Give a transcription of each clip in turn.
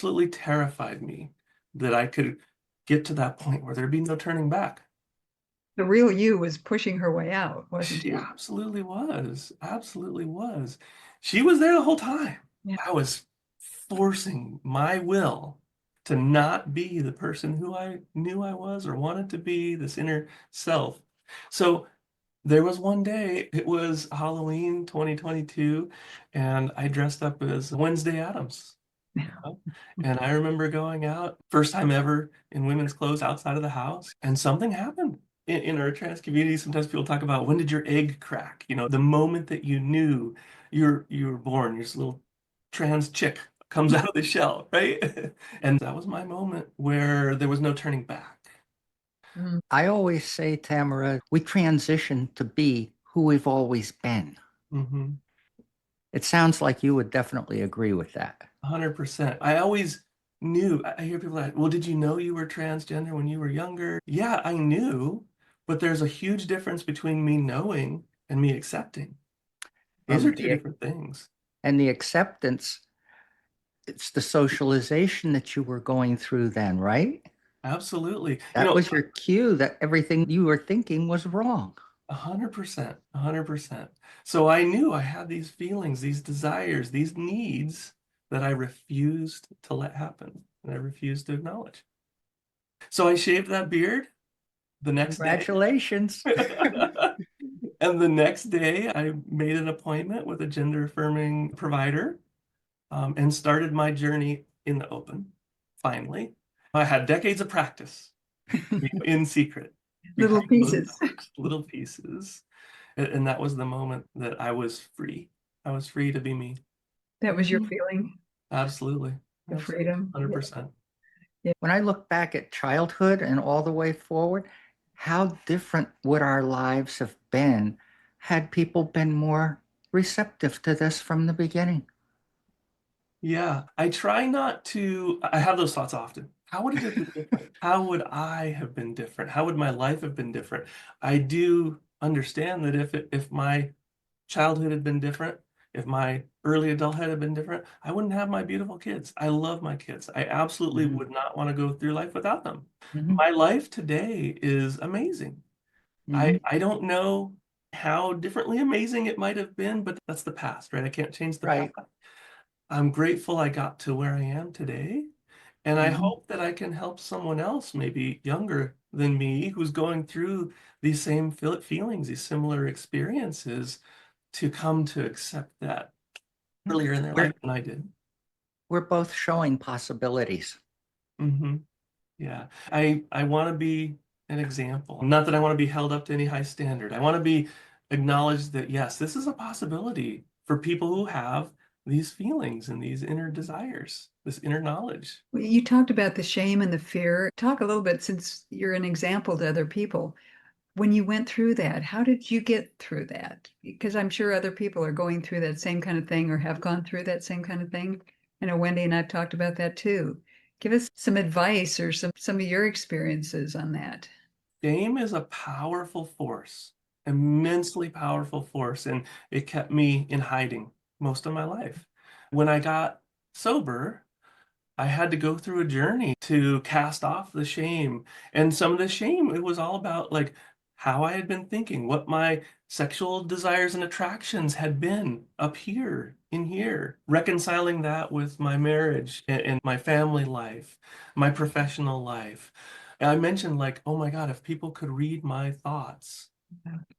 absolutely terrified me that I could get to that point where there'd be no turning back. The real you was pushing her way out, wasn't She she? absolutely was. Absolutely was. She was there the whole time. Yeah. I was forcing my will to not be the person who I knew I was or wanted to be, this inner self. So there was one day, it was Halloween 2022, and I dressed up as Wednesday Addams. And I remember going out, first time ever in women's clothes outside of the house, and something happened. In our trans community, sometimes people talk about when did your egg crack? You know, the moment that you knew you were born, your little trans chick comes out of the shell, right? And that was my moment where there was no turning back. Mm. I always say, Tamara, we transition to be who we've always been. Mm-hmm. It sounds like you would definitely agree with that. 100%. I always knew. I hear people like, well, did you know you were transgender when you were younger? Yeah, I knew, but there's a huge difference between me knowing and me accepting. These are From two different things. and the acceptance, it's the socialization that you were going through then, right? Absolutely. You That know, was your cue that everything you were thinking was wrong. 100%, 100%. So I knew I had these feelings, these desires, these needs that I refused to let happen and I refused to acknowledge. So I shaved that beard the next day. Congratulations. And the next day, I made an appointment with a gender affirming provider and started my journey in the open, finally. I had decades of practice in secret Little behind closed pieces. doors, little pieces. And that was the moment that I was free. I was free to be me. That was your feeling, Absolutely. the Absolutely. freedom. 100%. When I look back at childhood and all the way forward, how different would our lives have been had people been more receptive to this from the beginning? Yeah, I try not to, I have those thoughts often. How would it have been different? How would I have been different? How would my life have been different? I do understand that if my childhood had been different, if my early adulthood had been different, I wouldn't have my beautiful kids. I love my kids. I absolutely Mhm. would not want to go through life without them. Mhm. My life today is amazing. Mhm. I don't know how differently amazing it might have been, but that's the past, right? I can't change the past. Right. I'm grateful I got to where I am today. And I Mhm. hope that I can help someone else, maybe younger than me, who's going through these same feelings, these similar experiences, to come to accept that earlier in their life We're than I did. we're both showing possibilities. Hmm. Yeah. I want to be an example. Not that I want to be held up to any high standard. I want to be acknowledged that, yes, this is a possibility for people who have these feelings and these inner desires, this inner knowledge. You talked about the shame and the fear. Talk a little bit, since you're an example to other people. When you went through that, how did you get through that? Because I'm sure other people are going through that same kind of thing or have gone through that same kind of thing. I know Wendy and I've talked about that too. Give us some advice or some of your experiences on that. Shame is a powerful force, immensely powerful force, and it kept me in hiding most of my life. When I got sober, I had to go through a journey to cast off the shame. And some of the shame, it was all about like how I had been thinking, what my sexual desires and attractions had been up here, in here, reconciling that with my marriage and my family life, my professional life. And I mentioned like, oh my God, if people could read my thoughts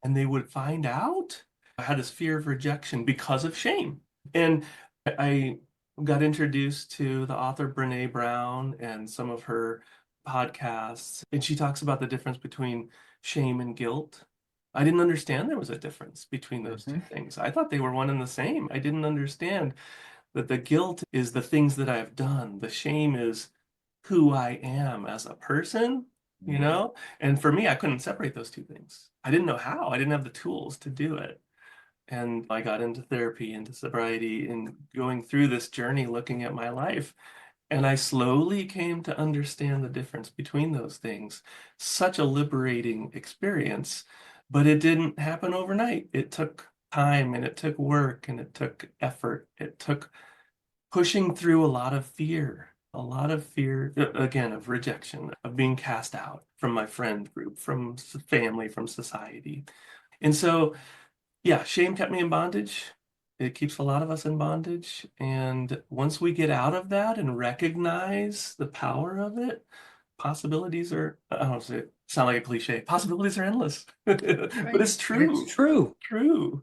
and they would find out, I had this fear of rejection because of shame. And I got introduced to the author Brene Brown and some of her podcasts, and she talks about the difference between shame and guilt. I didn't understand there was a difference between those two Mhm. things. I thought they were one and the same. I didn't understand that the guilt is the things that I've done. The shame is who I am as a person, you know? And for me, I couldn't separate those two things. I didn't know how. I didn't have the tools to do it. And I got into therapy, into sobriety, and going through this journey looking at my life. And I slowly came to understand the difference between those things. Such a liberating experience, but it didn't happen overnight. It took time and it took work and it took effort. It took pushing through a lot of fear. a lot of fear, again, of rejection, of being cast out from my friend group, from family, from society. And so, yeah, shame kept me in bondage. It keeps a lot of us in bondage. And once we get out of that and recognize the power of it, possibilities are, I don't know, sound like a cliche, possibilities are endless. But it's But it's true. true. True.